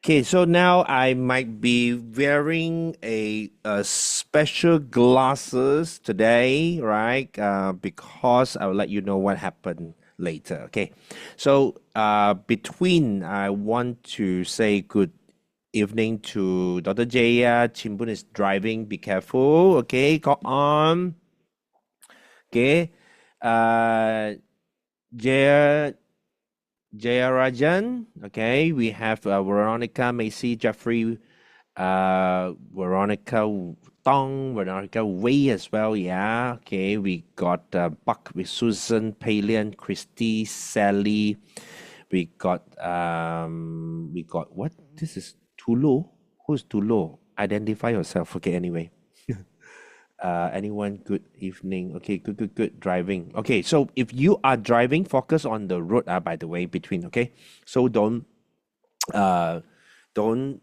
Okay, so now I might be wearing a special glasses today, right? Because I will let you know what happened later. Okay, so between I want to say good evening to Dr. Jaya. Chimbun is driving. Be careful. Okay, go on. Okay, uh, Jaya. Jayarajan, okay, we have Veronica, Macy, Jeffrey, Veronica Tong, Veronica Wei as well, yeah. Okay, we got Buck with Susan, Palian, Christy, Sally. We got what? This is Tulu. Who's Tulu? Identify yourself. Okay, anyway. Anyone? Good evening. Okay, good. Driving. Okay, so if you are driving, focus on the road. By the way, between. Okay, so uh, don't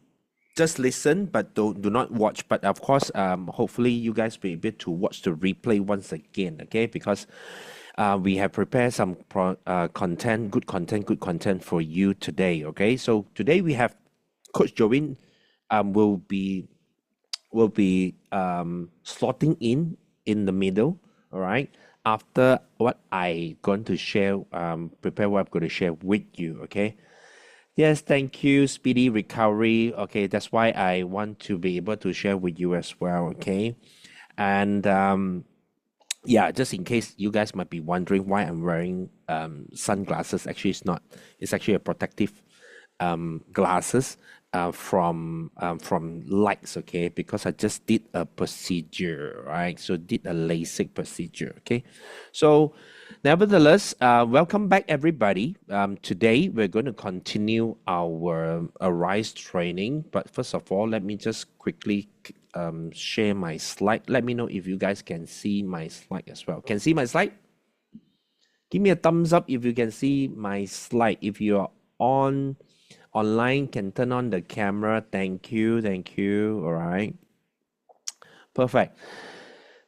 just listen, but do not watch. But of course, hopefully you guys will be able to watch the replay once again. Okay, because we have prepared some content, good content for you today. Okay, so today we have Coach Jovin will be slotting in the middle, all right, after what I going to share, prepare what I'm going to share with you, okay. Yes, thank you, speedy recovery. Okay, that's why I want to be able to share with you as well, okay. And yeah, just in case you guys might be wondering why I'm wearing sunglasses. Actually, it's not. It's actually a protective glasses from lights. Okay, because I just did a procedure, right? So did a LASIK procedure. Okay, so nevertheless, welcome back everybody. Today we're going to continue our Arise training, but first of all, let me just quickly share my slide. Let me know if you guys can see my slide as well. Can see my slide? Give me a thumbs up if you can see my slide. If you're online, can turn on the camera. Thank you. Thank you. All right. Perfect.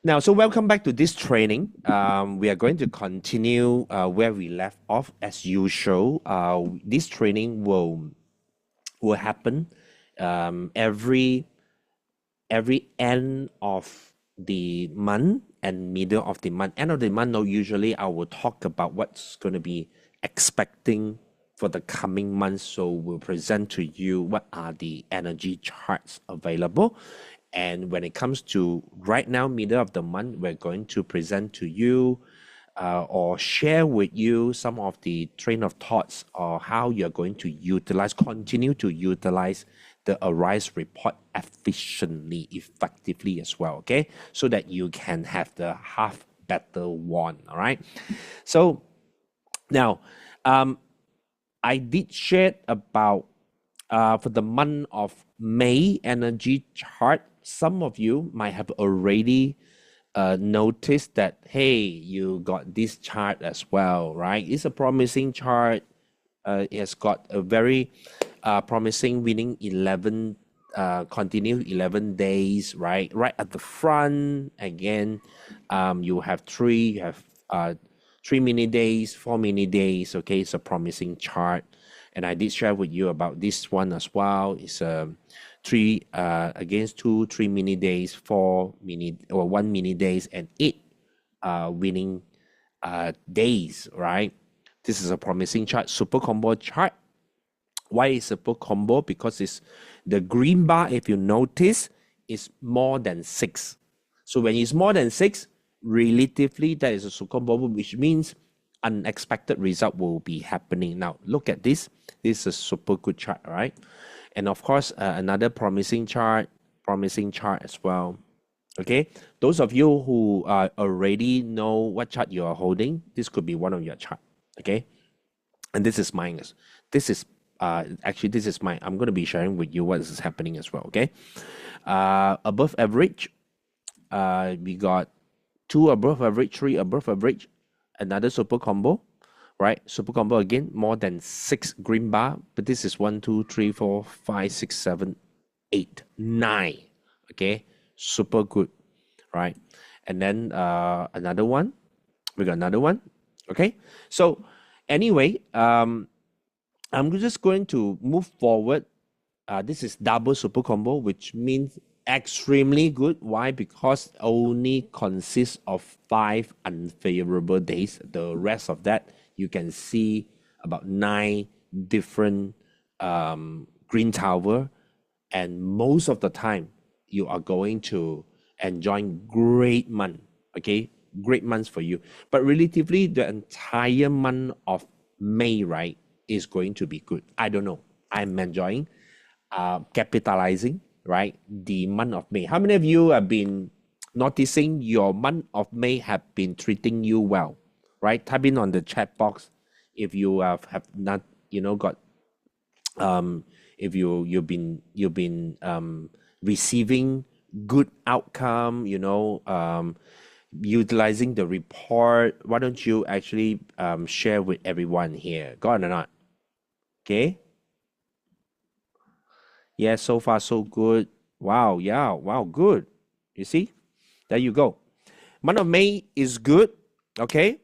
Now, so welcome back to this training. We are going to continue where we left off as usual. This training will happen every end of the month and middle of the month. End of the month, no, usually I will talk about what's going to be expecting for the coming months. So we'll present to you what are the energy charts available. And when it comes to right now, middle of the month, we're going to present to you or share with you some of the train of thoughts or how you're going to continue to utilize the Arise report efficiently, effectively as well, okay? So that you can have the half battle won, all right? So now, I did share about for the month of May energy chart. Some of you might have already noticed that, hey, you got this chart as well, right? It's a promising chart. It has got a very promising winning 11 continue 11 days, right at the front. Again, you have three mini days, 4 mini days. Okay, it's a promising chart, and I did share with you about this one as well. It's three against 3 mini days, 4 mini or 1 mini days, and 8 winning days, right? This is a promising chart, super combo chart. Why is super combo? Because it's the green bar, if you notice, is more than 6. So when it's more than 6, relatively that is a super combo, which means unexpected result will be happening. Now look at this. This is a super good chart, right? And of course, another promising chart as well. Okay, those of you who already know what chart you are holding, this could be one of your chart. Okay, and this is mine. This is actually this is mine. I'm going to be sharing with you what is happening as well. Okay, above average, we got 2 above average, 3 above average, another super combo, right? Super combo again, more than 6 green bar, but this is 1, 2, 3, 4, 5, 6, 7, 8, 9. Okay, super good, right? And then another one, we got another one. Okay, so anyway, I'm just going to move forward This is double super combo, which means extremely good. Why? Because only consists of 5 unfavorable days. The rest of that, you can see about 9 different green tower, and most of the time you are going to enjoy great month. Okay, great months for you. But relatively, the entire month of May, right, is going to be good. I don't know. I'm enjoying capitalizing, right, the month of May. How many of you have been noticing your month of May have been treating you well, right? Type in on the chat box if you have not, got if you've been receiving good outcome, utilizing the report. Why don't you actually share with everyone here? Go on or not? Okay. Yeah, so far so good. Wow, yeah, wow, good. You see? There you go. Month of May is good. Okay.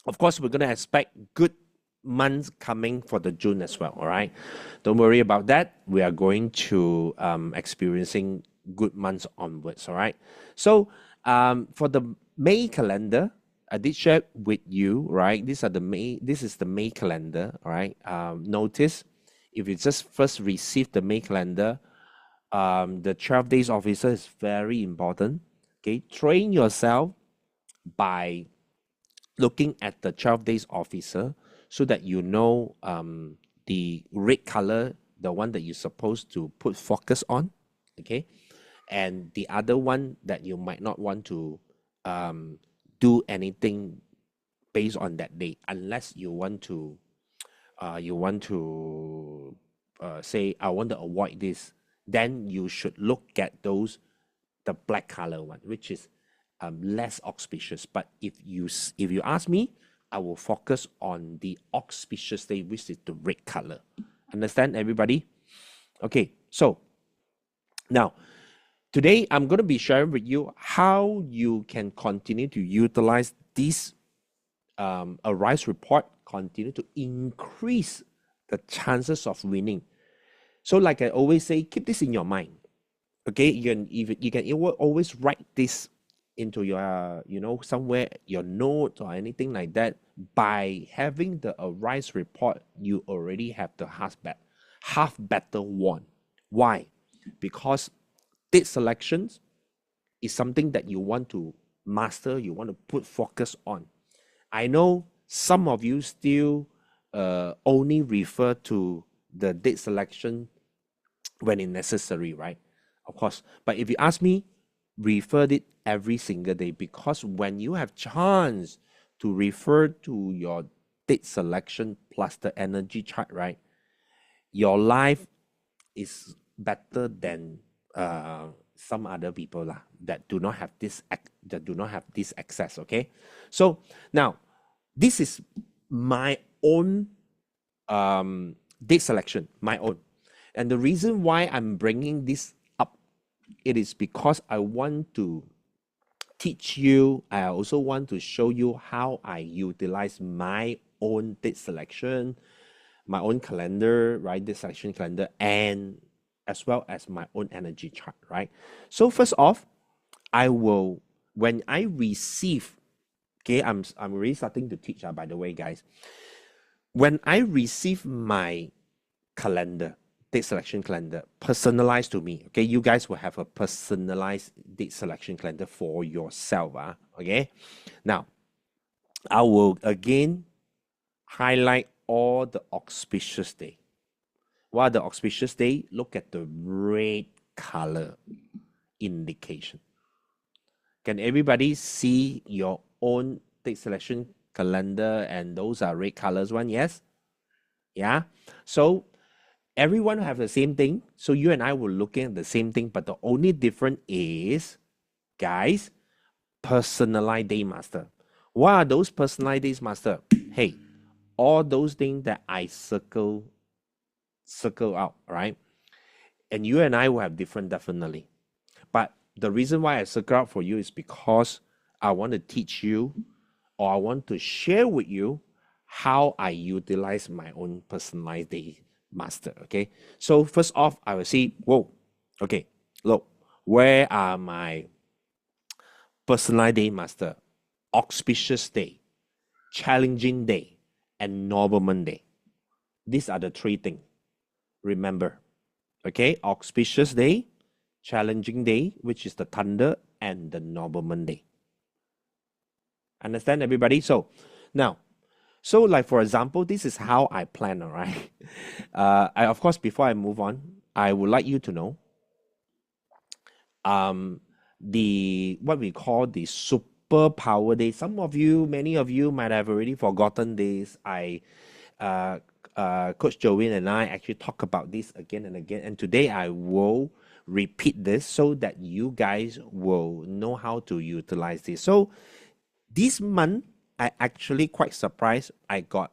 Of course, we're gonna expect good months coming for the June as well. All right. Don't worry about that. We are going to experiencing good months onwards. All right. So for the May calendar, I did share with you, right? This is the May calendar. All right. Notice if you just first receive the May calendar, the 12 days officer is very important. Okay, train yourself by looking at the 12 days officer so that you know the red color, the one that you're supposed to put focus on. Okay, and the other one that you might not want to do anything based on that day unless you want to say I want to avoid this, then you should look at the black color one, which is less auspicious. But if you ask me, I will focus on the auspicious day, which is the red color. Understand, everybody? Okay, so now today I'm going to be sharing with you how you can continue to utilize this Arise report, continue to increase the chances of winning. So like I always say, keep this in your mind. Okay, you can always write this into your somewhere, your notes or anything like that. By having the Arise report, you already have the half battle won. Why? Because date selections is something that you want to master, you want to put focus on. I know some of you still only refer to the date selection when it's necessary, right? Of course. But if you ask me, refer it every single day, because when you have chance to refer to your date selection plus the energy chart, right, your life is better than some other people that do not have this access. Okay, so now this is my own date selection, my own. And the reason why I'm bringing this up, it is because I want to teach you. I also want to show you how I utilize my own date selection, my own calendar, right? Date selection calendar, and as well as my own energy chart, right? So first off, when I receive, okay, I'm already starting to teach, by the way, guys. When I receive my calendar, date selection calendar, personalized to me, okay, you guys will have a personalized date selection calendar for yourself, okay? Now, I will again highlight all the auspicious day. What are the auspicious day? Look at the red color indication. Can everybody see your own date selection calendar, and those are red colors one? Yes? Yeah? So everyone have the same thing. So you and I were looking at the same thing, but the only difference is, guys, personalized day master. What are those personalized days master? Hey, all those things that I circle out, right? And you and I will have different, definitely. But the reason why I circle out for you is because I want to teach you, or I want to share with you how I utilize my own personalized day master. Okay, so first off, I will see, whoa, okay, look, where are my personalized day master, auspicious day, challenging day, and nobleman day? These are the three things. Remember, okay, auspicious day, challenging day, which is the thunder, and the nobleman day. Understand, everybody? So now, so like for example, this is how I plan, all right? Of course, before I move on, I would like you to know the what we call the superpower day. Many of you might have already forgotten this. Coach Jovin and I actually talk about this again and again, and today I will repeat this so that you guys will know how to utilize this. So this month, I actually quite surprised. I got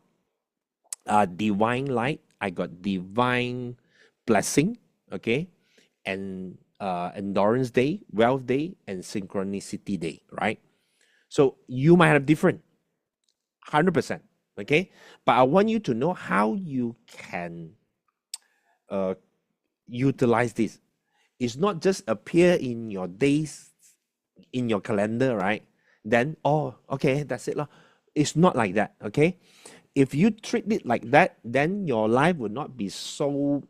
divine light, I got divine blessing, okay, and endurance day, wealth day, and synchronicity day, right? So you might have different, 100%, okay, but I want you to know how you can utilize this. It's not just appear in your days, in your calendar, right? Then, oh, okay, that's it. It's not like that, okay? If you treat it like that, then your life will not be so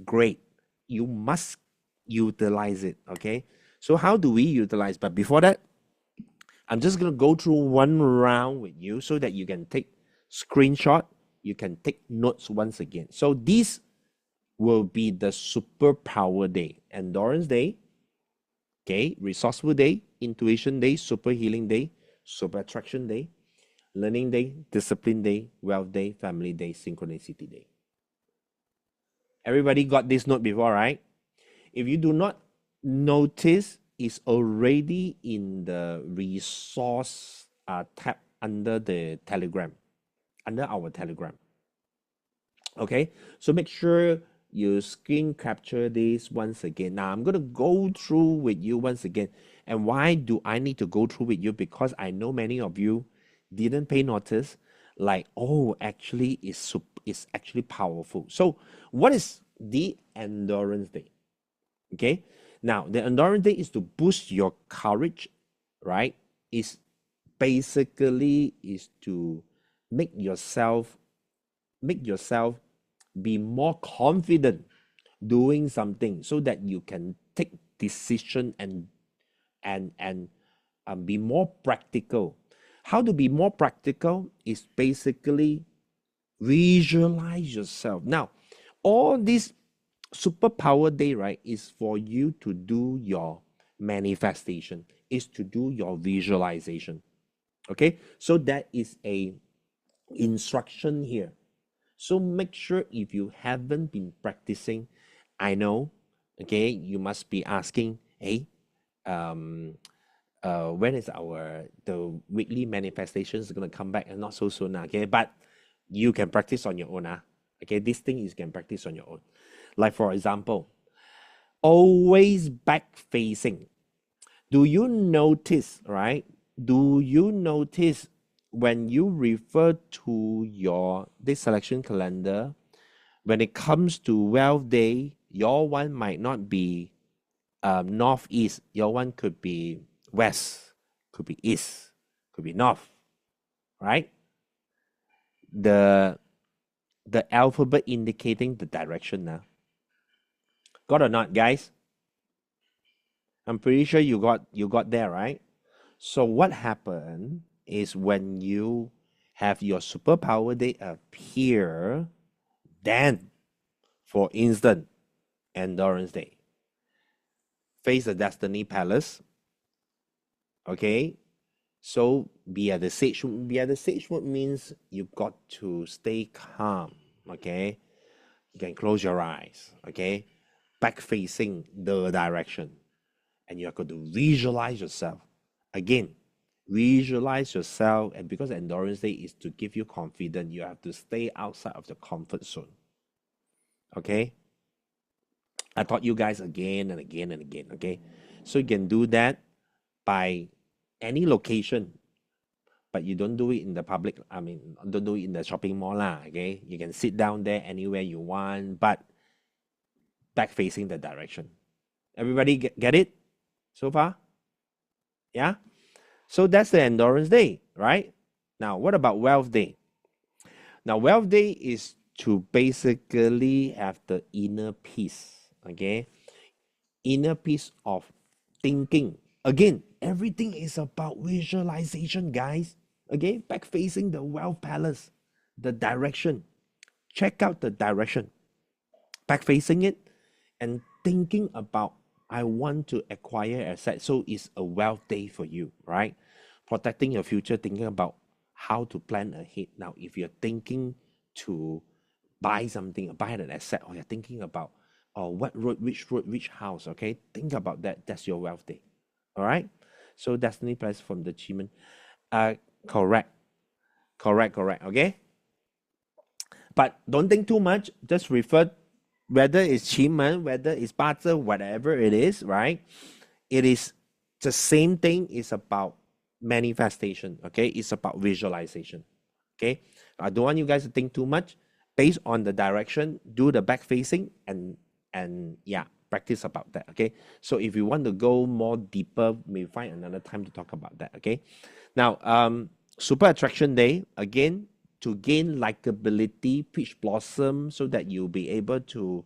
great. You must utilize it, okay? So how do we utilize? But before that, I'm just going to go through one round with you so that you can take screenshot, you can take notes once again. So this will be the superpower day, endurance day, okay, resourceful day, intuition day, super healing day, super attraction day, learning day, discipline day, wealth day, family day, synchronicity day. Everybody got this note before, right? If you do not notice, it's already in the resource tab under the Telegram, under our Telegram. Okay, so make sure you screen capture this once again. Now I'm going to go through with you once again. And why do I need to go through with you? Because I know many of you didn't pay notice, like, oh, actually it's actually powerful. So what is the endurance day? Okay, now the endurance day is to boost your courage, right? Is basically is to make yourself be more confident doing something so that you can take decision and be more practical. How to be more practical is basically visualize yourself. Now, all this superpower day, right, is for you to do your manifestation, is to do your visualization. Okay, so that is a instruction here. So make sure if you haven't been practicing, I know, okay, you must be asking, hey, when is the weekly manifestations going to come back? And not so soon, okay? But you can practice on your own, okay? This thing you can practice on your own. Like for example, always back facing. Do you notice, right? Do you notice when you refer to your this selection calendar, when it comes to wealth day, your one might not be northeast. Your one could be west, could be east, could be north, right? The alphabet indicating the direction now. Got or not, guys? I'm pretty sure you got there, right? So what happened is when you have your superpower day appear, then, for instance, endurance day, face the destiny palace. Okay, so be at the sage. Be at the sage mode means you got to stay calm. Okay, you can close your eyes. Okay, back facing the direction, and you have got to visualize yourself. Again, visualize yourself, and because endurance day is to give you confidence, you have to stay outside of the comfort zone. Okay, I taught you guys again and again and again. Okay, so you can do that by any location, but you don't do it in the public. I mean, don't do it in the shopping mall lah. Okay, you can sit down there anywhere you want, but back facing the direction. Everybody get it so far? Yeah. So that's the endurance day, right? Now, what about wealth day? Now, wealth day is to basically have the inner peace. Okay, inner peace of thinking. Again, everything is about visualization, guys. Okay, back facing the wealth palace, the direction. Check out the direction, back facing it, and thinking about I want to acquire assets. So it's a wealth day for you, right? Protecting your future, thinking about how to plan ahead. Now, if you're thinking to buy something, buy an asset, or you're thinking about what road, which house, okay? Think about that. That's your wealth day. All right. So Destiny Plus from the achievement. Correct. Okay. But don't think too much. Just refer whether it's achievement, whether it's butter, whatever it is, right? It is the same thing. It's about manifestation. Okay. It's about visualization. Okay. I don't want you guys to think too much. Based on the direction, do the back facing and yeah, practice about that. Okay. So if you want to go more deeper, maybe find another time to talk about that. Okay. Now, super attraction day again to gain likability, peach blossom, so that you'll be able to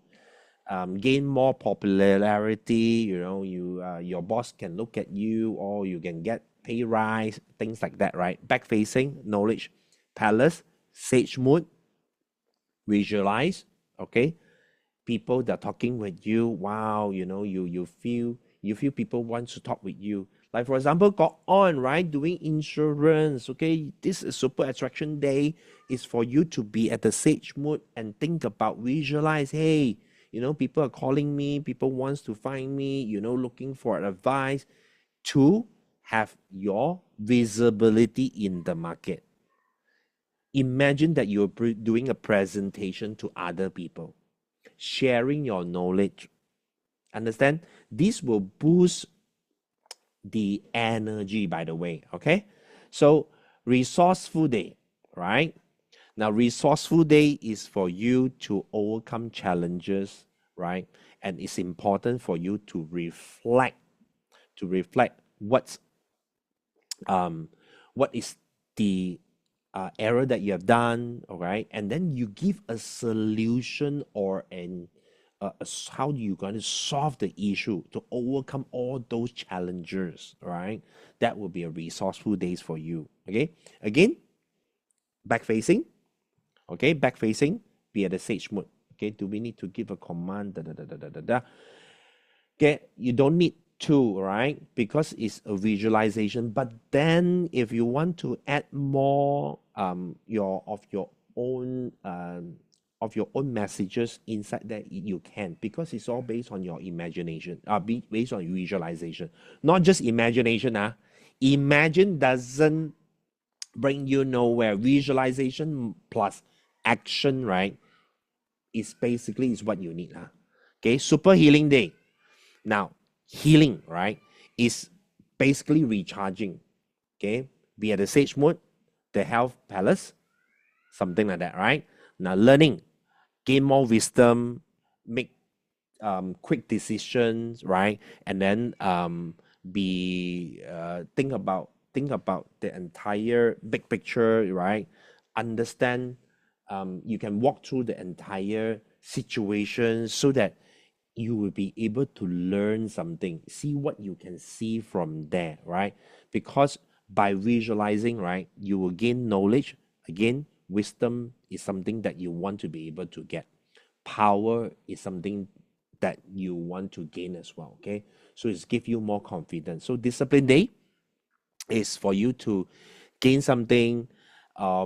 gain more popularity. You know, your boss can look at you, or you can get pay rise, things like that. Right. Back facing knowledge palace, sage mood. Visualize, okay, people that are talking with you. Wow, you know, you feel people want to talk with you. Like for example, got on right doing insurance. Okay, this is super attraction day. Is for you to be at the sage mood and think about visualize. Hey, you know, people are calling me. People wants to find me. You know, looking for advice to have your visibility in the market. Imagine that you're doing a presentation to other people, sharing your knowledge. Understand? This will boost the energy, by the way. Okay. So, resourceful day, right? Now, resourceful day is for you to overcome challenges, right? And it's important for you to reflect, what's what is the error that you have done, all right, and then you give a solution or how you going to solve the issue to overcome all those challenges, right? That will be a resourceful days for you. Okay, again, back facing. Okay, back facing, be at the sage mode. Okay, do we need to give a command? Okay, you don't need to, right? Because it's a visualization. But then if you want to add more your own messages inside that, you can, because it's all based on your imagination, based on visualization, not just imagination. Imagine doesn't bring you nowhere. Visualization plus action, right, is basically is what you need. Okay, super healing day. Now, healing, right, is basically recharging. Okay, be at the sage mode, the health palace, something like that, right? Now, learning, gain more wisdom, make quick decisions, right? And then be think about the entire big picture, right? Understand. You can walk through the entire situation so that you will be able to learn something, see what you can see from there, right? Because by visualizing, right, you will gain knowledge. Again, wisdom is something that you want to be able to get. Power is something that you want to gain as well. Okay, so it's give you more confidence. So discipline day is for you to gain something,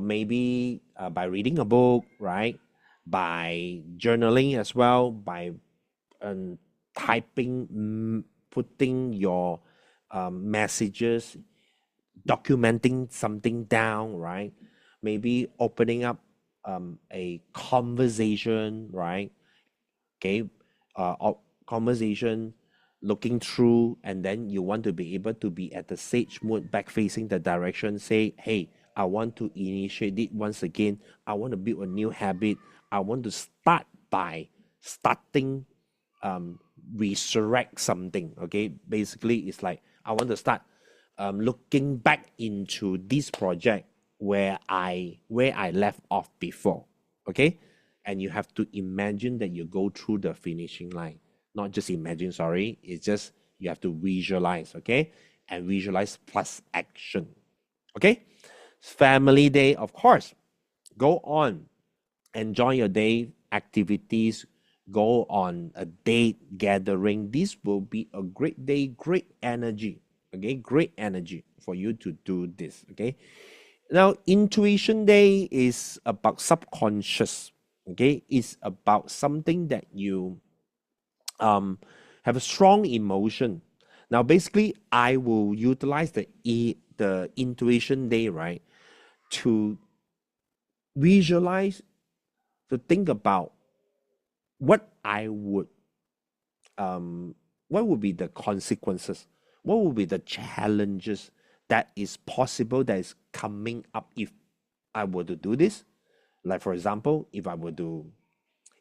maybe by reading a book, right? By journaling as well, by typing, putting your messages, documenting something down, right? Maybe opening up a conversation, right? Okay, conversation looking through, and then you want to be able to be at the sage mode, back facing the direction, say, hey, I want to initiate it once again. I want to build a new habit. I want to start by starting, resurrect something. Okay, basically it's like I want to start looking back into this project where I left off before. Okay, and you have to imagine that you go through the finishing line. Not just imagine, sorry, it's just you have to visualize. Okay, and visualize plus action. Okay, family day, of course, go on, enjoy your day activities, go on a date gathering. This will be a great day, great energy. Okay, great energy for you to do this. Okay, now intuition day is about subconscious. Okay, it's about something that you have a strong emotion. Now basically I will utilize the intuition day, right, to visualize, to think about what I would what would be the consequences, what would be the challenges that is possible, that is coming up if I were to do this. Like for example, if I were to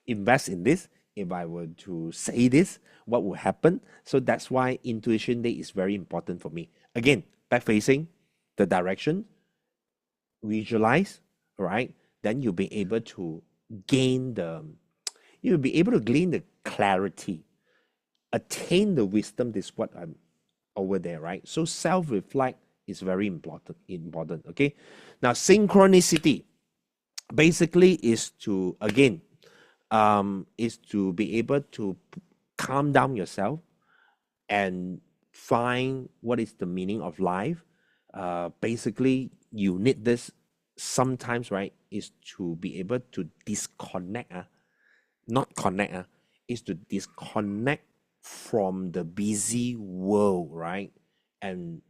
invest in this, if I were to say this, what will happen? So that's why intuition day is very important for me. Again, back facing the direction, visualize, right? Then you'll be able to gain the, you'll be able to gain the clarity, attain the wisdom. This is what I'm over there, right? So self-reflect is very important. Okay, now synchronicity basically is to, again, is to be able to calm down yourself and find what is the meaning of life. Basically you need this sometimes, right, is to be able to disconnect, not connect, is to disconnect from the busy world, right? And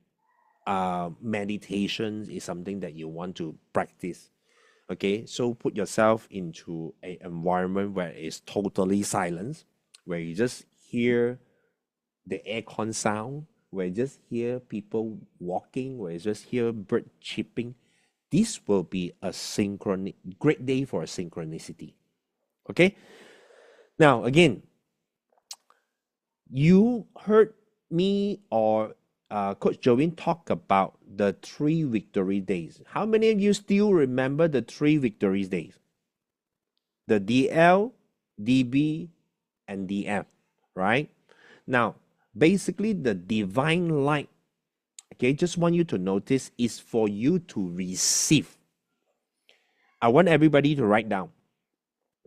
meditation is something that you want to practice. Okay, so put yourself into an environment where it's totally silence, where you just hear the aircon sound, where you just hear people walking, where you just hear bird chirping. This will be a great day for a synchronicity. Okay, now again, you heard me or Coach Jovin talk about the 3 victory days. How many of you still remember the 3 victories days? The DL, DB, and DF, right? Now, basically the divine light, okay, just want you to notice, is for you to receive. I want everybody to write down.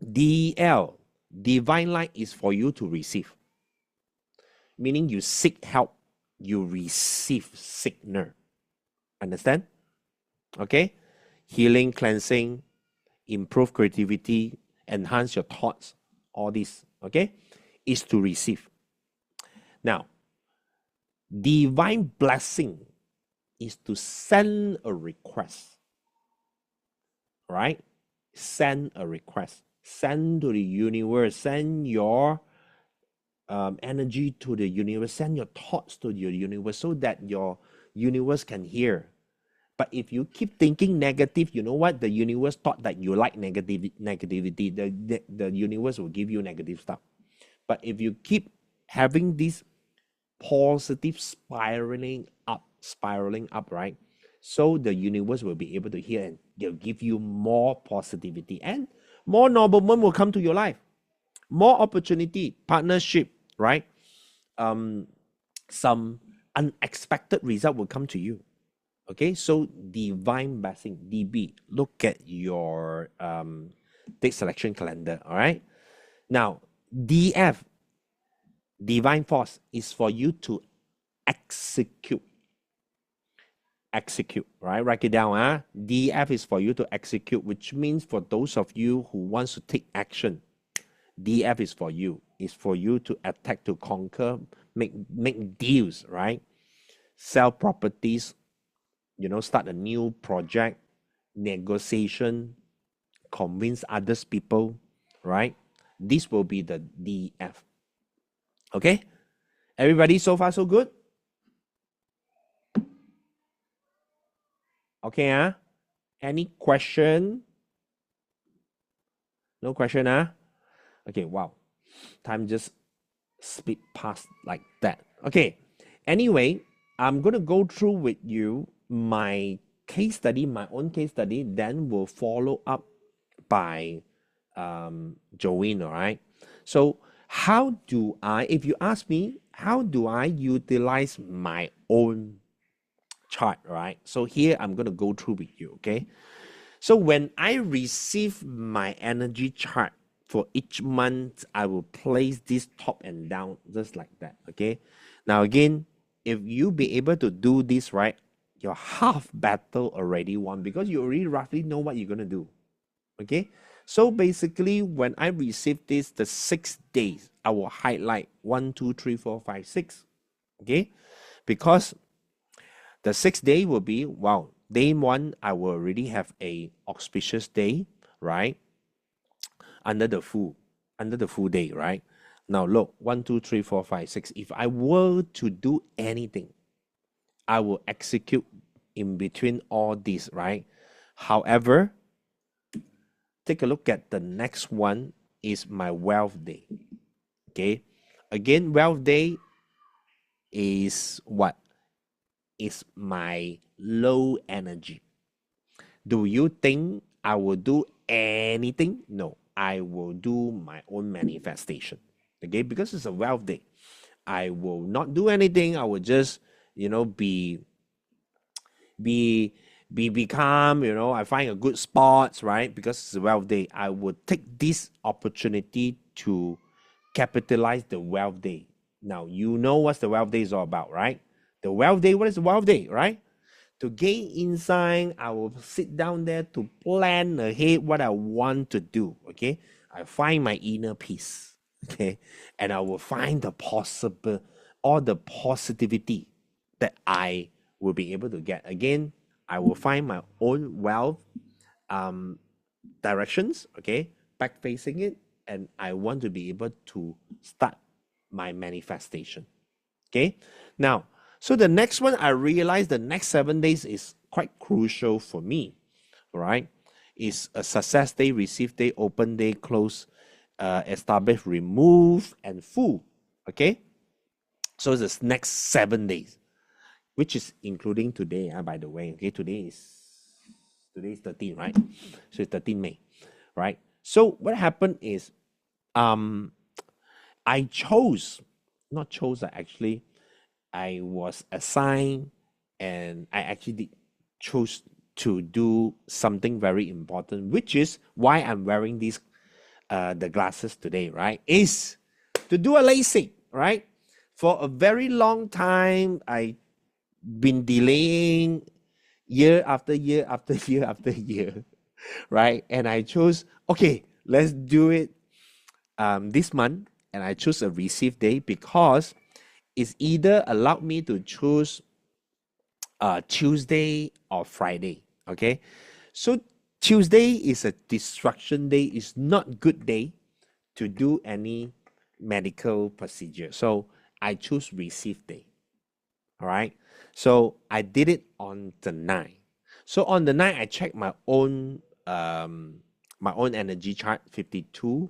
DL, divine light, is for you to receive. Meaning you seek help, you receive signal. Understand? Okay? Healing, cleansing, improve creativity, enhance your thoughts, all this, okay, is to receive. Now, divine blessing is to send a request, right? Send a request. Send to the universe. Send your energy to the universe. Send your thoughts to your universe so that your universe can hear. But if you keep thinking negative, you know what? The universe thought that you like negativity. The universe will give you negative stuff. But if you keep having this positive spiraling up, right? So the universe will be able to hear and they'll give you more positivity and more noblemen will come to your life. More opportunity, partnership, right? Some unexpected result will come to you. Okay, so divine blessing, DB, look at your date selection calendar, all right? Now, DF, divine force, is for you to execute. Execute, right? Write it down. DF is for you to execute, which means for those of you who wants to take action, DF is for you. It's for you to attack, to conquer, make deals, right? Sell properties, start a new project, negotiation, convince others people, right? This will be the DF. Okay? Everybody so far so good? Okay, any question? No question, Okay, wow. Time just speed past like that. Okay. Anyway, I'm gonna go through with you my case study, my own case study, then we'll follow up by Jolene, all right? So how do I, if you ask me, how do I utilize my own chart, right? So here I'm gonna go through with you, okay? So when I receive my energy chart for each month, I will place this top and down just like that, okay? Now again, if you be able to do this right, you're half battle already won because you already roughly know what you're going to do, okay? So basically, when I receive this, the 6 days, I will highlight 1, 2, 3, 4, 5, 6, okay? Because the 6th day will be, wow, day 1, I will already have a auspicious day, right? Under the full day, right? Now look, 1, 2, 3, 4, 5, 6. If I were to do anything, I will execute in between all these, right? However, take a look at the next one is my wealth day. Okay. Again, wealth day is what? Is my low energy. Do you think I will do anything? No, I will do my own manifestation. Okay, because it's a wealth day. I will not do anything. I will just, be be calm. I find a good spots, right? Because it's a wealth day. I will take this opportunity to capitalize the wealth day. Now you know what the wealth day is all about, right? The wealth day. What is the wealth day, right? To gain insight, I will sit down there to plan ahead what I want to do. Okay, I find my inner peace. Okay, and I will find the possible, all the positivity that I will be able to get. Again, I will find my own wealth um, directions. Okay, back facing it, and I want to be able to start my manifestation. Okay, now, so the next one, I realized the next 7 days is quite crucial for me, right? Is a success day, receive day, open day, close, establish, remove, and full. Okay, so it's the next 7 days, which is including today, by the way. Okay, today is 13, right? So it's 13 May, right? So what happened is, I chose, not chose, actually, I was assigned, and I actually did choose to do something very important, which is why I'm wearing these the glasses today, right? Is to do a LASIK, right? For a very long time, I been delaying year after year after year after year, right? And I chose, okay, let's do it this month, and I choose a receive day because it's either allowed me to choose Tuesday or Friday. Okay, so Tuesday is a destruction day. It's not good day to do any medical procedure. So I choose receive day. All right. So I did it on the 9th. So on the 9th, I checked my own energy chart 52.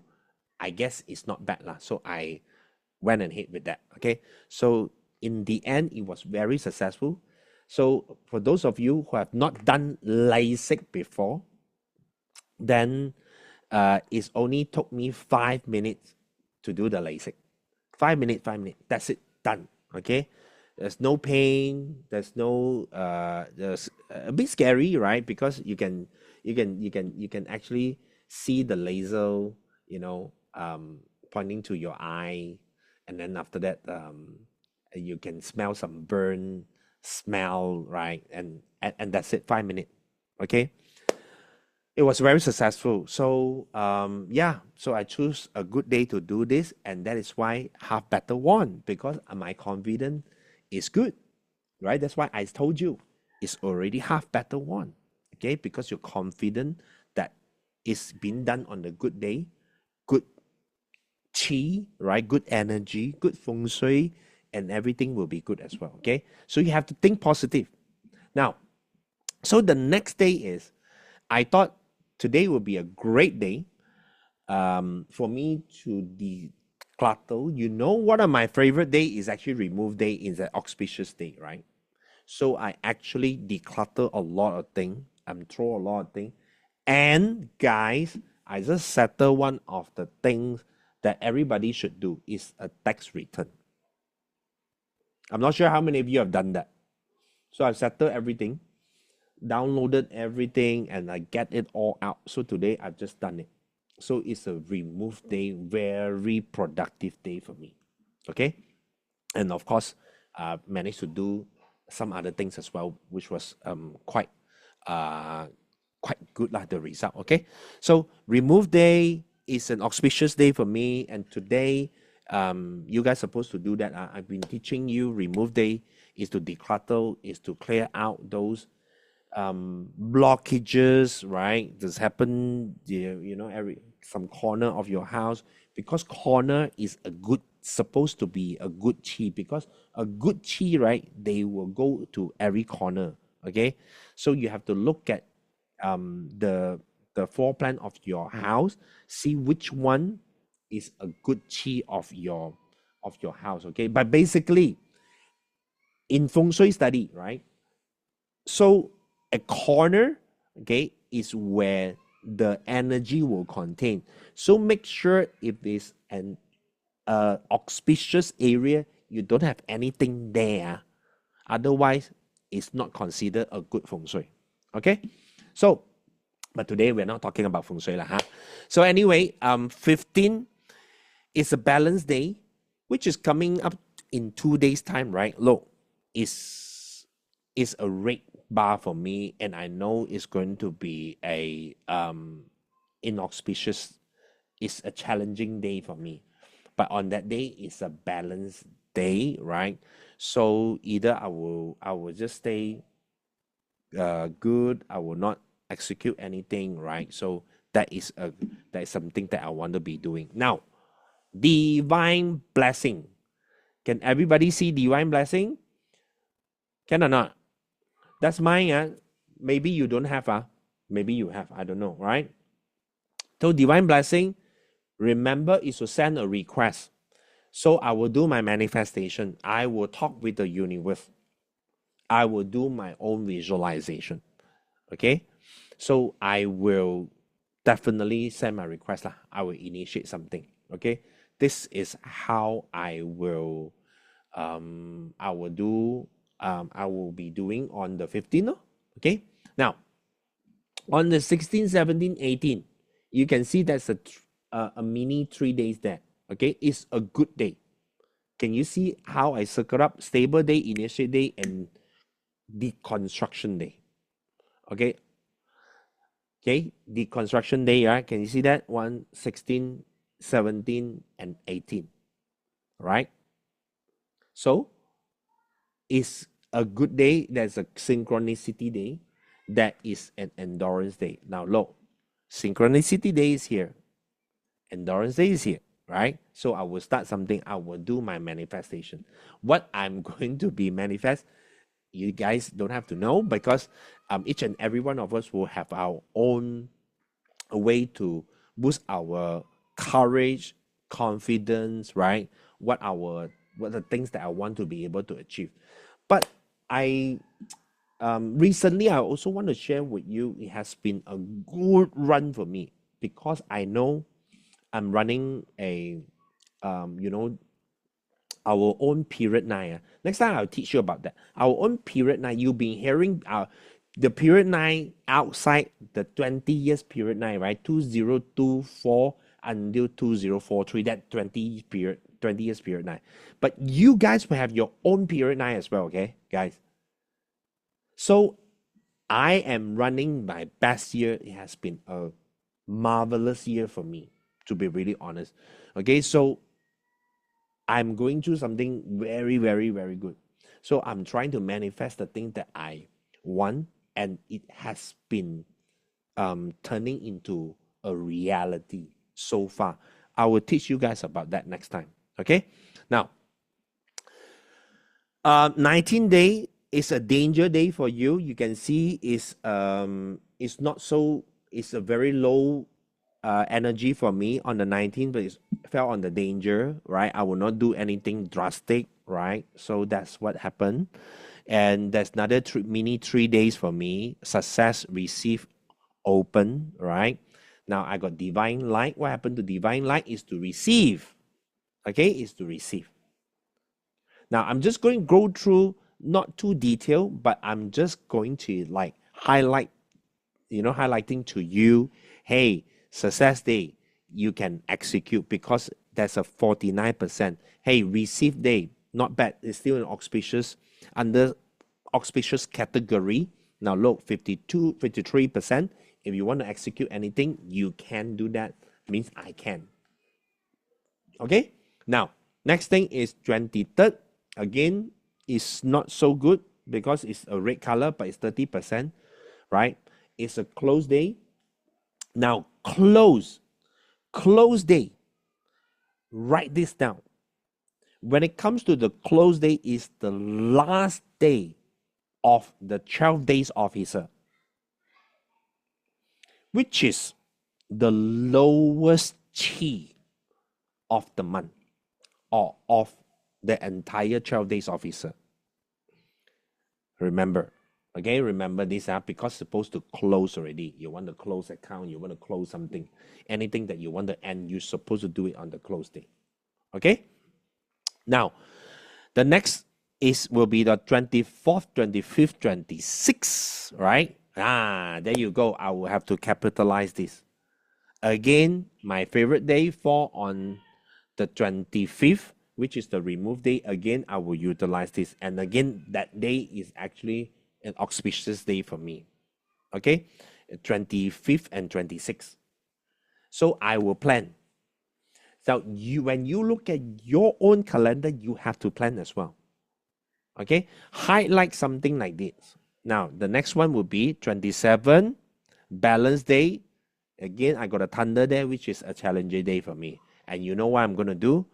I guess it's not bad lah. So I went ahead with that. Okay. So in the end, it was very successful. So for those of you who have not done LASIK before, then it's only took me 5 minutes to do the LASIK. 5 minutes, 5 minutes. That's it. Done. Okay. There's no pain. There's no. There's a bit scary, right? Because you can actually see the laser, pointing to your eye, and then after that, you can smell some burn smell, right? And that's it. 5 minutes. Okay, it was very successful. So yeah, so I choose a good day to do this, and that is why half battle won, because my confidence is good, right? That's why I told you it's already half battle won. Okay, because you're confident that it's been done on the good day, good chi, right? Good energy, good feng shui and everything will be good as well. Okay, so you have to think positive. Now, so the next day is, I thought today will be a great day for me to declutter. You know, one of my favorite day is actually remove day, is an auspicious day, right? So I actually declutter a lot of things. I'm throw a lot of things. And guys, I just settle one of the things that everybody should do is a tax return. I'm not sure how many of you have done that. So I've settled everything, downloaded everything, and I get it all out. So today I've just done it. So it's a remove day, very productive day for me. Okay. And of course, managed to do some other things as well, which was quite good like the result. Okay, so remove day is an auspicious day for me, and today you guys supposed to do that. I've been teaching you remove day is to declutter, is to clear out those blockages, right? This happen, you know, every some corner of your house, because corner is a good, supposed to be a good chi, because a good chi, right, they will go to every corner. Okay, so you have to look at the floor plan of your house, see which one is a good chi of your house. Okay, but basically in feng shui study, right, so a corner, okay, is where the energy will contain. So make sure if it's an auspicious area, you don't have anything there. Otherwise, it's not considered a good feng shui. Okay, so but today we're not talking about feng shui lah, huh? So anyway, 15 is a balanced day, which is coming up in 2 days time, right? Look, is a red bar for me, and I know it's going to be a inauspicious, it's a challenging day for me. But on that day, it's a balanced day, right? So either I will just stay good, I will not execute anything, right? So that is something that I want to be doing. Now, divine blessing. Can everybody see divine blessing? Can or not? That's mine. Maybe you don't have. Maybe you have. I don't know, right? So divine blessing, remember, is to send a request. So I will do my manifestation. I will talk with the universe. I will do my own visualization. Okay? So I will definitely send my request. I will initiate something. Okay? This is how I will do I will be doing on the 15th. Okay? Now, on the 16, 17, 18, you can see that's a mini 3 days there. Okay? It's a good day. Can you see how I circle up? Stable day, initiate day, and deconstruction day. Okay? Okay, deconstruction day, right? Can you see that? 1, 16, 17, and 18. Right? So, it's a good day. There's a synchronicity day. That is an endurance day. Now, look, synchronicity day is here. Endurance day is here, right? So I will start something. I will do my manifestation. What I'm going to be manifest, you guys don't have to know, because each and every one of us will have our own way to boost our courage, confidence, right? What the things that I want to be able to achieve. But I recently I also want to share with you, it has been a good run for me, because I know I'm running a our own period 9. Next time I'll teach you about that. Our own period 9. You've been hearing the period 9 outside the 20 years period 9, right? 2024 until 2043. That 20 years period 9. But you guys will have your own period 9 as well, okay, guys? So I am running my best year. It has been a marvelous year for me, to be really honest. Okay, so I'm going through something very, very, very good. So I'm trying to manifest the thing that I want, and it has been turning into a reality so far. I will teach you guys about that next time. Okay, now 19 day is a danger day for you. You can see it's not so, it's a very low energy for me on the 19th, but it fell on the danger, right? I will not do anything drastic, right? So that's what happened. And there's another mini 3 days for me. Success, receive, open, right? Now I got divine light. What happened to divine light is to receive. Okay, is to receive. Now I'm just going to go through, not too detailed, but I'm just going to like highlight, highlighting to you, hey, success day, you can execute because there's a 49%. Hey, receive day, not bad. It's still in auspicious, under auspicious category. Now look, 52, 53%. If you want to execute anything, you can do that. Means I can. Okay. Now, next thing is 23rd. Again, it's not so good because it's a red color, but it's 30%, right? It's a close day. Now, close day. Write this down. When it comes to the close day, is the last day of the 12 days officer, which is the lowest chi of the month or of the entire 12 days officer. Remember, okay, remember this because it's supposed to close already. You want to close account, you want to close something, anything that you want to end, you're supposed to do it on the close day. Okay. Now, the next will be the 24th, 25th, 26th, right? There you go. I will have to capitalize this. Again, my favorite day fall on the 25th, which is the remove day. Again, I will utilize this. And again, that day is actually an auspicious day for me. Okay, 25th and 26th. So I will plan. So when you look at your own calendar, you have to plan as well. Okay, highlight something like this. Now, the next one will be 27, balance day. Again, I got a thunder there, which is a challenging day for me. And you know what I'm going to do?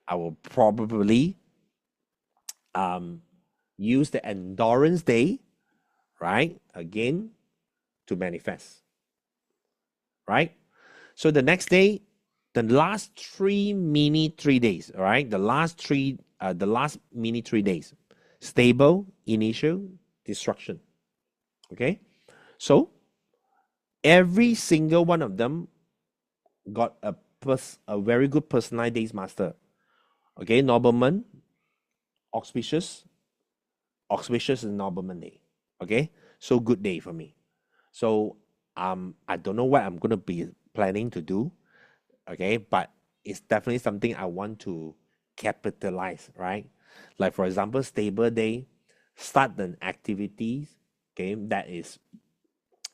I will probably use the endurance day, right? Again, to manifest, right? So the next day, the last mini 3 days, all right? The last mini 3 days, stable, initial, destruction, okay? So every single one of them got a very good personalized days master. Okay, Nobleman, auspicious is Nobleman day. Okay, so good day for me. So I don't know what I'm gonna be planning to do. Okay, but it's definitely something I want to capitalize, right? Like for example, stable day, start the activities. Okay, that is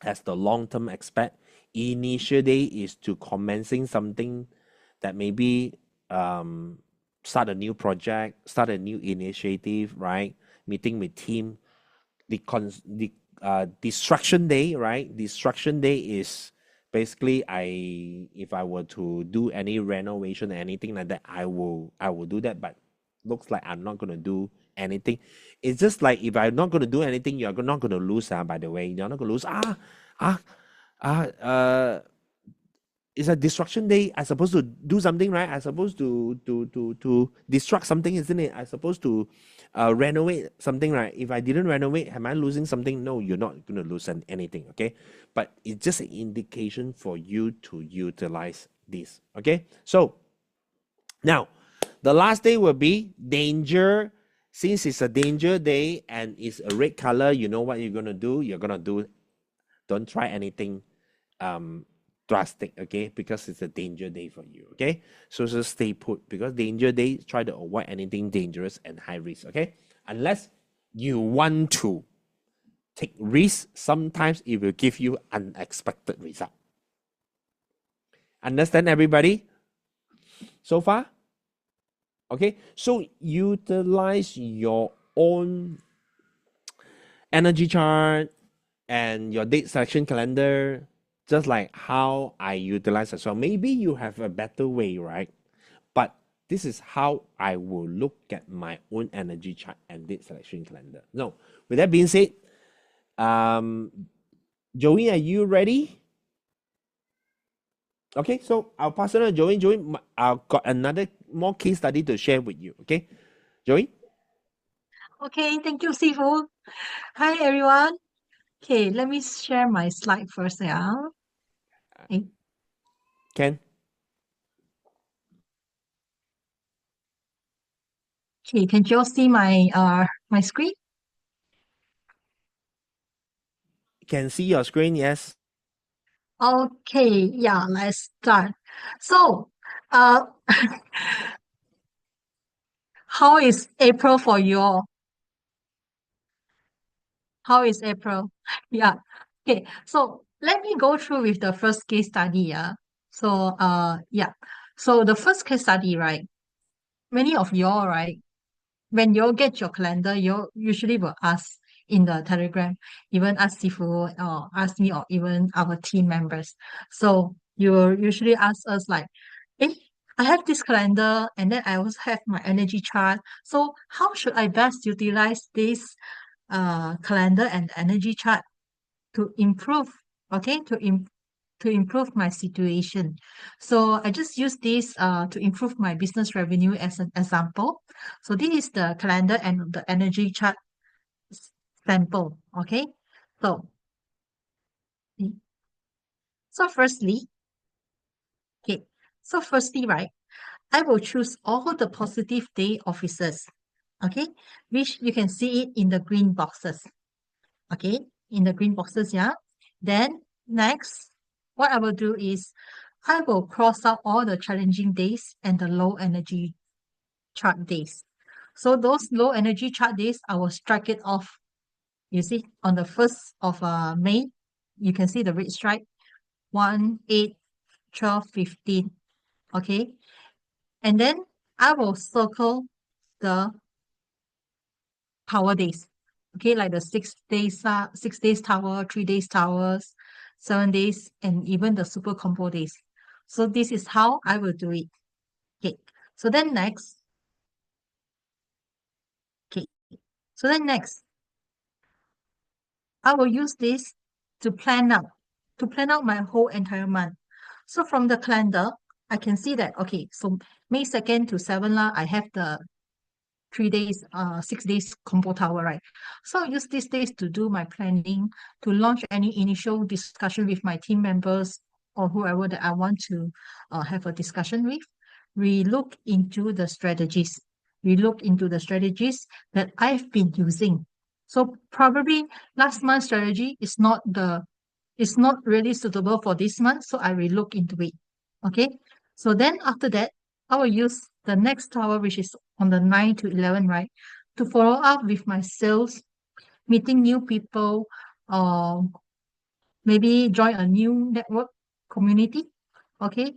as the long-term aspect. Initial day is to commencing something that maybe start a new project, start a new initiative, right? Meeting with team. The destruction day, right? Destruction day is basically if I were to do any renovation or anything like that, I will do that. But looks like I'm not gonna do anything. It's just like if I'm not gonna do anything, you're not gonna lose. By the way, you're not gonna lose. It's a destruction day. I supposed to do something, right? I supposed to destruct something, isn't it? I supposed to renovate something, right? If I didn't renovate, am I losing something? No, you're not gonna lose anything, okay? But it's just an indication for you to utilize this, okay? So now the last day will be danger. Since it's a danger day and it's a red color, you know what you're gonna do? You're gonna do. Don't try anything drastic, okay? Because it's a danger day for you, okay? So just stay put because danger day, try to avoid anything dangerous and high risk, okay? Unless you want to take risks, sometimes it will give you unexpected result. Understand everybody so far? Okay, so utilize your own energy chart and your date selection calendar, just like how I utilize it. So maybe you have a better way, right? But this is how I will look at my own energy chart and date selection calendar. Now, with that being said, Joey, are you ready? Okay, so I'll pass it on to Joey. Joey, I've got another more case study to share with you. Okay, Joey? Okay, thank you, Sifu. Hi, everyone. Okay, let me share my slide first. Yeah. Okay, Ken? can you all see my screen? Can see your screen, yes? Okay, yeah, let's start. So, uh, how is April for you all? How is April? Yeah. Okay, so let me go through with the first case study. Yeah. So, yeah. So the first case study, right? Many of y'all, right? When you get your calendar, you usually will ask in the Telegram, even ask Sifu or ask me or even our team members. So you will usually ask us like, eh, I have this calendar and then I also have my energy chart. So how should I best utilize this calendar and energy chart to improve, okay, to improve my situation. So I just use this to improve my business revenue as an example. So this is the calendar and the energy chart sample. Okay. So, mm, so firstly, okay. So firstly, right, I will choose all the positive day offices. Okay, which you can see it in the green boxes. Okay, in the green boxes, yeah. Then next, what I will do is I will cross out all the challenging days and the low energy chart days. So those low energy chart days, I will strike it off. You see, on the 1st of May, you can see the red stripe, 1, 8, 12, 15. Okay. And then I will circle the power days. Okay, like the 6 days, 6 days tower, 3 days towers, 7 days, and even the super combo days. So this is how I will do it. Okay. So then next, okay. So then next, I will use this to plan out my whole entire month. So from the calendar, I can see that, okay, so May 2nd to 7th, I have the 3 days, 6 days combo tower, right? So I use these days to do my planning, to launch any initial discussion with my team members or whoever that I want to have a discussion with. We look into the strategies. We look into the strategies that I've been using. So probably last month's strategy is not really suitable for this month, so I will look into it. Okay. So then after that, I will use the next tower, which is on the 9 to 11, right, to follow up with my sales, meeting new people, or maybe join a new network community. Okay.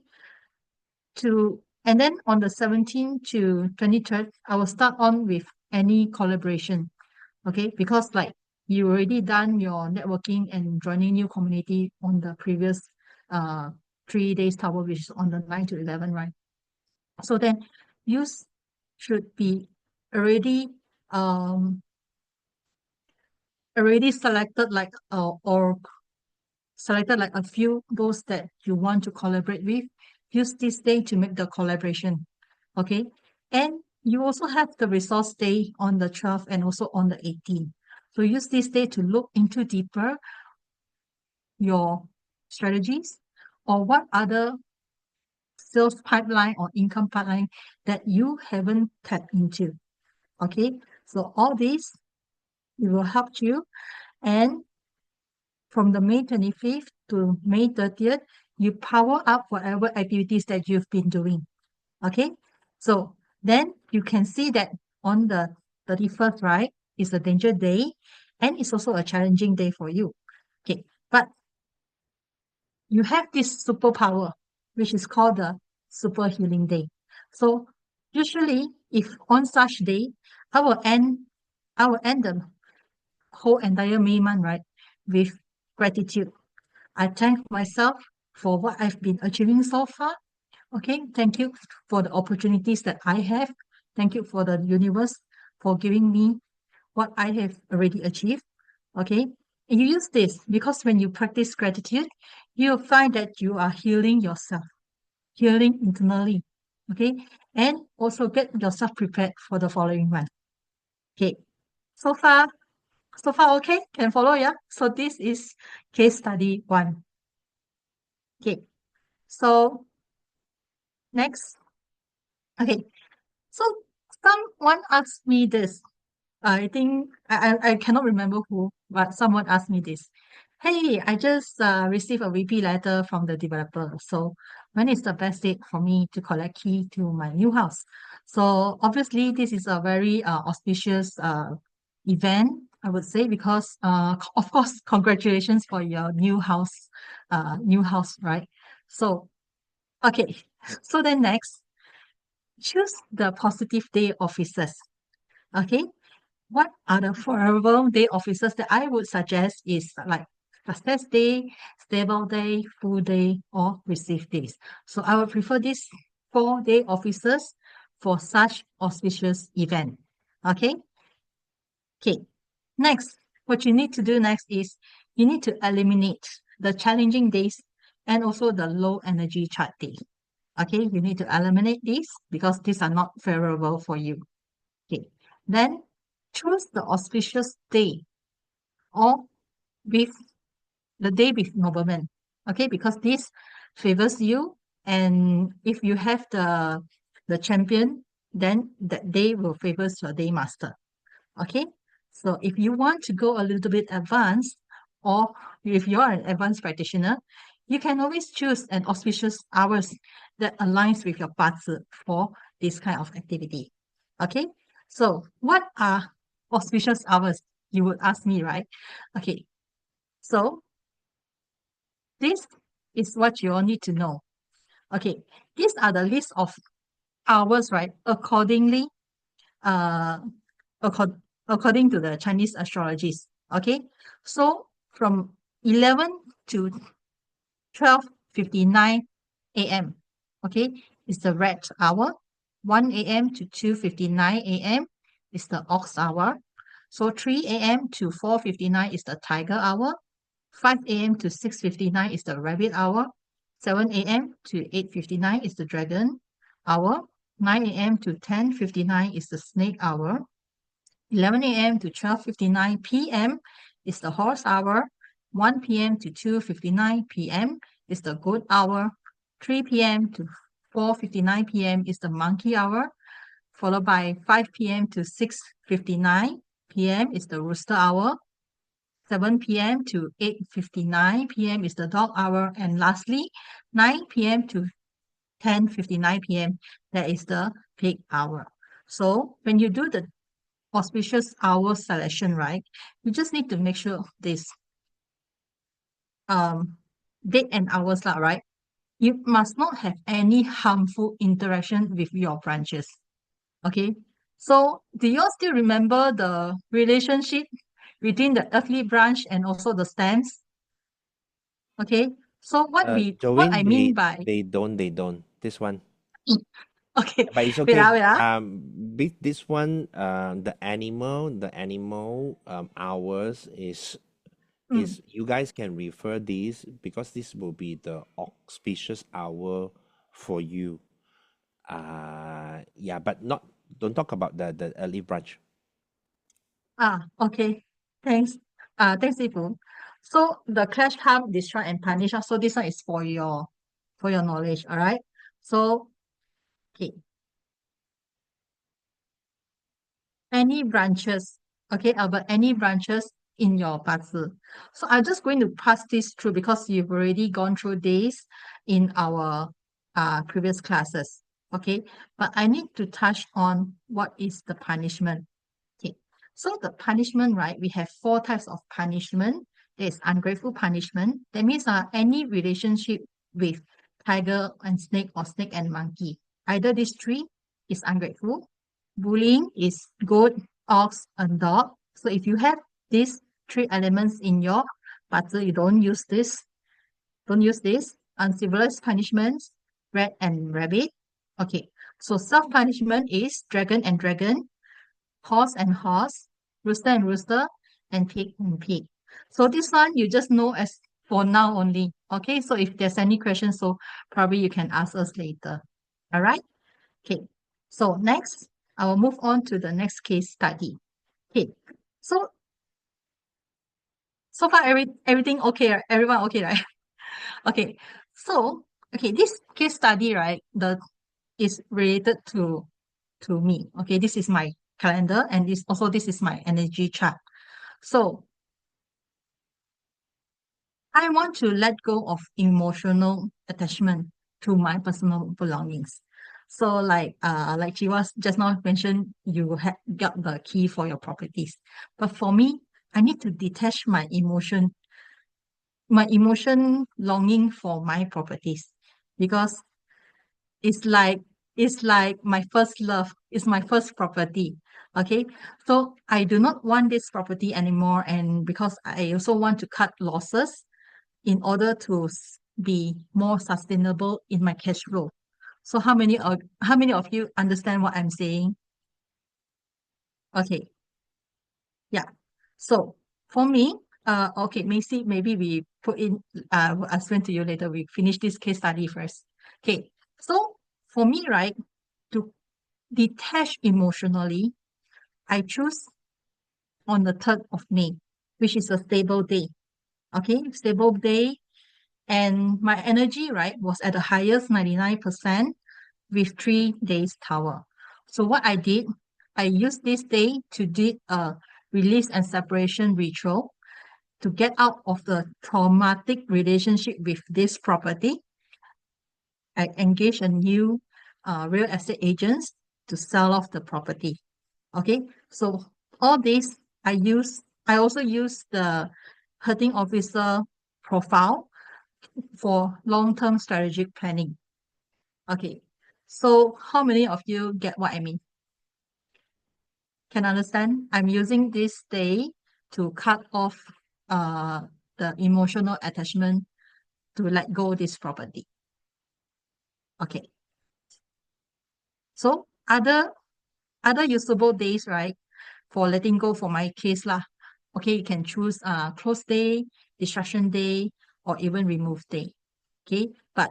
And then on the 17th to 23rd, I will start on with any collaboration. Okay. Because like you already done your networking and joining new community on the previous uh 3 days tower, which is on the 9 to 11, right? So then you should be already um already selected like or selected like a few those that you want to collaborate with. Use this day to make the collaboration. Okay. And you also have the resource day on the 12th and also on the 18th. So use this day to look into deeper your strategies or what other sales pipeline or income pipeline that you haven't tapped into. Okay, so all this it will help you. And from the May 25th to May 30th, you power up whatever activities that you've been doing. Okay, so then you can see that on the 31st, right, is a danger day and it's also a challenging day for you. Okay, but you have this superpower, which is called the super healing day. So usually, if on such day, I will end, I will end the whole entire May month, right, with gratitude. I thank myself for what I've been achieving so far. Okay, thank you for the opportunities that I have. Thank you for the universe for giving me what I have already achieved. Okay, and you use this because when you practice gratitude, you'll find that you are healing yourself, healing internally. Okay, and also get yourself prepared for the following one. Okay, so far, okay, can follow, yeah? So this is case study 1. Okay, so next. Okay, so someone asked me this. I think I cannot remember who, but someone asked me this. Hey, I just received a VP letter from the developer. So when is the best date for me to collect key to my new house? So obviously this is a very auspicious event, I would say, because of course, congratulations for your new house, right? So okay, so then next, choose the positive day offices. Okay, what are the forever day offices that I would suggest is like success day, stable day, full day, or receive days. So I would prefer these 4-day offices for such auspicious event. Okay. Okay. Next, what you need to do next is you need to eliminate the challenging days and also the low energy chart day. Okay, you need to eliminate these because these are not favorable for you. Okay, then choose the auspicious day or with the day with nobleman. Okay, because this favors you, and if you have the champion, then that day will favors your day master. Okay, so if you want to go a little bit advanced, or if you're an advanced practitioner, you can always choose an auspicious hours that aligns with your path for this kind of activity. Okay, so what are auspicious hours? You would ask me, right? Okay, so this is what you all need to know. Okay, these are the list of hours, right? Accordingly, uh, accord according to the Chinese astrologies. Okay, so from 11 to 12:59 a.m. Okay, is the rat hour. 1 a.m. to 2:59 a.m. is the ox hour. So 3 a.m. to 4:59 is the tiger hour. 5 a.m. to 6:59 is the rabbit hour. 7 a.m. to 8:59 is the dragon hour. 9 a.m. to 10:59 is the snake hour. 11 a.m. to 12:59 p.m. is the horse hour. 1 p.m. to 2:59 p.m. is the goat hour. 3 p.m. to 4:59 p.m. is the monkey hour, followed by 5 p.m. to 6:59 p.m. is the rooster hour. 7 p.m. to 8:59 p.m. is the dog hour. And lastly, 9 p.m. to 10:59 p.m. that is the pig hour. So when you do the auspicious hour selection, right? You just need to make sure this date and hours lah, right? You must not have any harmful interaction with your branches. Okay. So do you all still remember the relationship between the earthly branch and also the stems? Okay. So what I Jolene, mean by they don't. This one. okay, But it's wait, okay. wait, This one, the animal hours Mm. is you guys can refer these because this will be the auspicious hour for you. Yeah, but not don't talk about the early branch. Okay. Thanks. Thanks, Ifu. So the clash, harm, destroy, and punish. So this one is for your knowledge. All right. So okay, any branches. Okay, Albert. Any branches in your parcel. So I'm just going to pass this through because you've already gone through this in our previous classes. Okay, but I need to touch on what is the punishment. Okay, so the punishment, right? We have 4 types of punishment. There's ungrateful punishment. That means any relationship with tiger and snake or snake and monkey. Either these 3 is ungrateful. Bullying is goat, ox, and dog. So if you have these 3 elements in your puzzle, you don't use this. Don't use this. Uncivilized punishments. rat and rabbit. Okay, so self-punishment is dragon and dragon, horse and horse, rooster and rooster, and pig and pig. So this one you just know as for now only. Okay, so if there's any questions, so probably you can ask us later. All right. Okay. So next, I will move on to the next case study. Okay. So so far everything okay, right? Everyone okay, right? Okay. So okay, this case study, right? The is related to me. Okay, this is my calendar, and this is my energy chart. So I want to let go of emotional attachment to my personal belongings. So like she was just now mentioned, you had got the key for your properties. But for me, I need to detach my emotion longing for my properties because it's like it's like my first love, it's my first property. Okay. So I do not want this property anymore, and because I also want to cut losses in order to be more sustainable in my cash flow. So how many of you understand what I'm saying? Okay, yeah. So for me, okay, Macy, maybe we put in I'll explain to you later. We finish this case study first. Okay, so for me, right, to detach emotionally, I choose on the 3rd of May, which is a stable day. Okay, stable day, and my energy, right, was at the highest 99% with 3 days tower. So what I did, I used this day to do a release and separation ritual to get out of the traumatic relationship with this property. I engaged a new real estate agents to sell off the property. Okay, so all this I also use the hurting officer profile for long-term strategic planning. Okay, so how many of you get what I mean? Can understand? I'm using this day to cut off uh, the emotional attachment to let go this property. Okay, so other usable days, right? For letting go for my case lah. Okay, you can choose close day, distraction day, or even remove day. Okay, but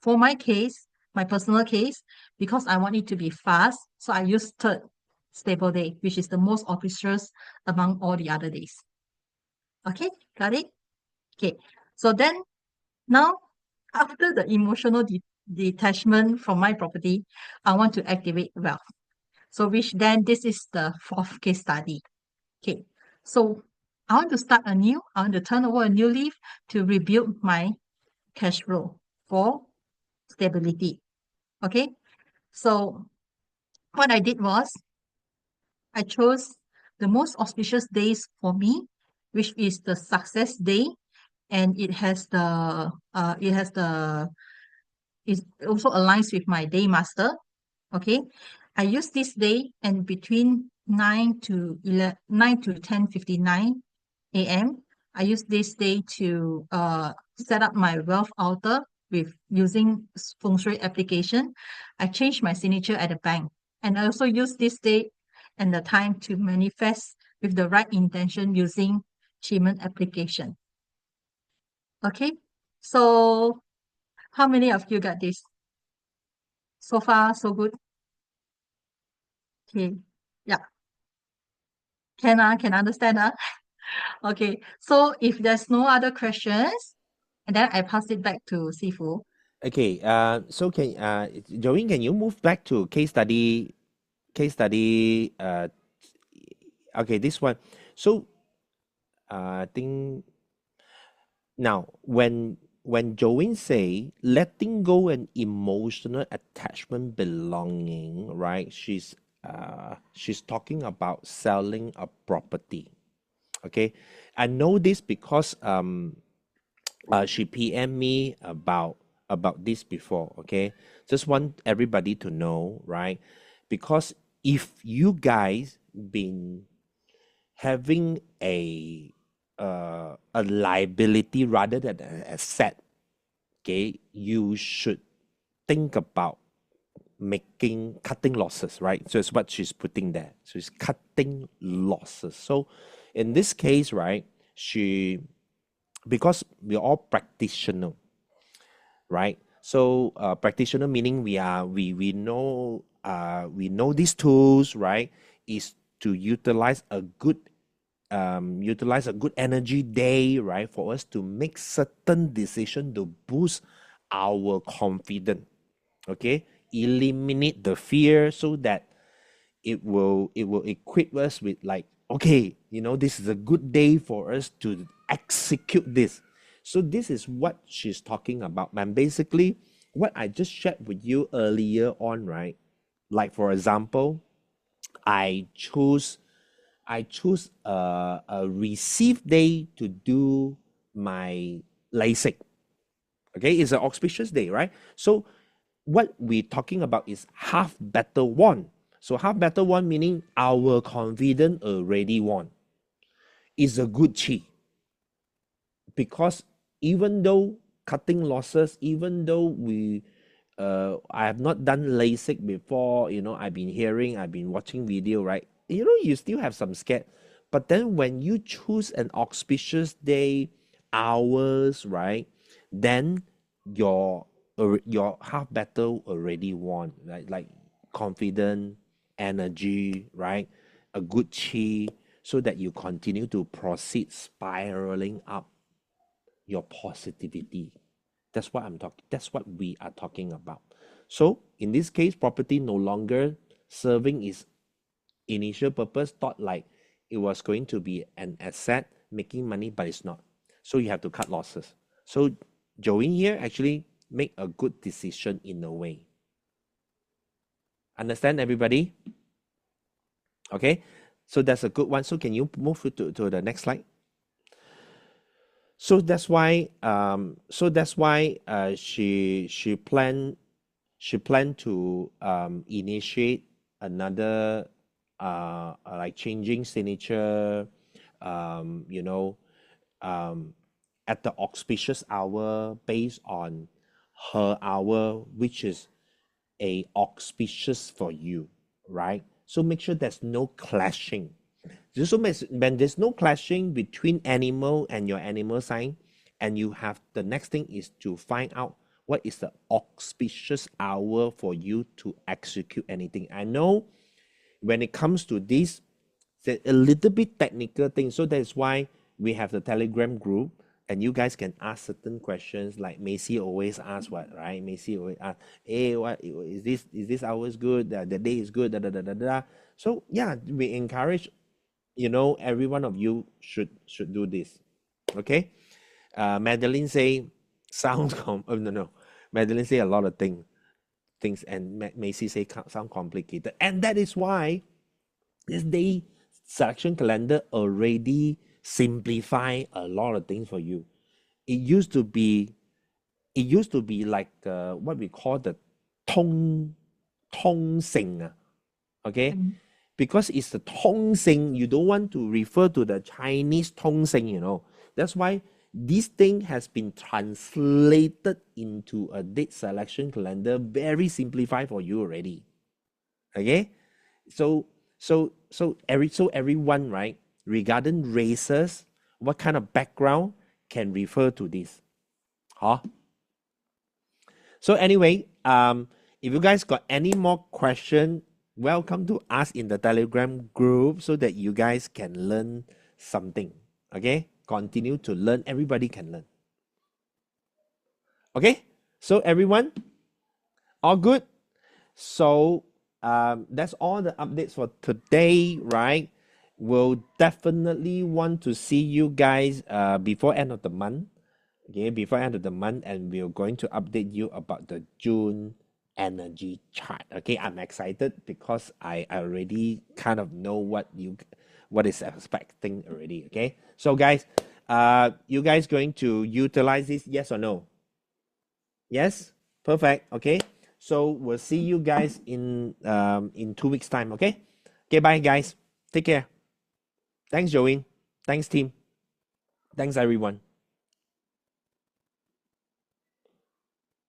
for my case, my personal case, because I want it to be fast, so I use 3rd stable day, which is the most auspicious among all the other days. Okay, got it? Okay, so then now after the emotional detachment from my property, I want to activate wealth. So which then this is the 4th case study. Okay, so I want to start anew. I want to turn over a new leaf to rebuild my cash flow for stability. Okay, so what I did was I chose the most auspicious days for me, which is the success day, and it also aligns with my day master. Okay, I use this day and between 9 to 10:59 a.m. I use this day to set up my wealth altar with using feng shui application. I changed my signature at the bank, and I also use this day and the time to manifest with the right intention using Qimeng application. Okay, so how many of you got this? So far, so good. Okay, yeah, can understand, Okay, so if there's no other questions, and then I pass it back to Sifu. Okay, so can Joey, can you move back to case study okay, this one. So I think now when Joey say letting go an emotional attachment belonging, right? She's talking about selling a property. Okay, I know this because she PM me about this before. Okay, just want everybody to know, right? Because if you guys been having a liability rather than an asset, okay, you should think about cutting losses, right? So it's what she's putting there. So it's cutting losses. So in this case, right, because we're all practitioner, right? So practitioner meaning we know these tools, right? Is to utilize a good energy day, right, for us to make certain decision to boost our confidence. Okay, eliminate the fear so that it will equip us with like, okay, this is a good day for us to execute this. So this is what she's talking about, man. Basically what I just shared with you earlier on, right? Like for example, I choose a receive day to do my LASIK. Okay, it's an auspicious day, right? So what we're talking about is half battle won. So half battle won meaning our confidence already won. It's a good chi. Because even though cutting losses, even though I have not done LASIK before, I've been watching video, right? You still have some scared. But then when you choose an auspicious day, hours, right? Then your half battle already won, right? Like confident, energy, right? A good chi, so that you continue to proceed spiraling up your positivity. That's what I'm talking. That's what we are talking about. So in this case, property no longer serving its initial purpose. Thought like it was going to be an asset making money, but it's not. So you have to cut losses. So Joey here actually make a good decision in a way. Understand, everybody? Okay, so that's a good one. So can you move to the next slide? So that's why she planned to initiate another like changing signature, at the auspicious hour based on her hour, which is a auspicious for you, right? So make sure there's no clashing. So when there's no clashing between animal and your animal sign, and you have the next thing is to find out what is the auspicious hour for you to execute anything. I know when it comes to this, it's a little bit technical thing. So that's why we have the Telegram group, and you guys can ask certain questions. Like Macy always asks, what, right? Macy always asks, hey, what is this? Is this hours good? The day is good. Da, da, da, da, da. So yeah, we encourage, every one of you should do this. Okay. Madeline say sounds no. Madeline say a lot of things, and Macy say sound complicated, and that is why this day selection calendar already simplify a lot of things for you. It used to be like what we call the tong sing, okay? Because it's the tong sing, you don't want to refer to the Chinese tong sing, That's why this thing has been translated into a date selection calendar, very simplified for you already. Okay, so everyone, right, regarding races, what kind of background can refer to this, huh? So anyway, if you guys got any more question, welcome to ask in the Telegram group so that you guys can learn something. Okay, continue to learn. Everybody can learn. Okay, so everyone, all good? So that's all the updates for today, right? We'll definitely want to see you guys before end of the month. Okay, before end of the month, and we're going to update you about the June energy chart. Okay, I'm excited because I already kind of know what is expecting already. Okay, so guys, you guys going to utilize this? Yes or no? Yes, perfect. Okay, so we'll see you guys in 2 weeks time. Okay, bye guys, take care. Thanks Joey, thanks team, thanks everyone.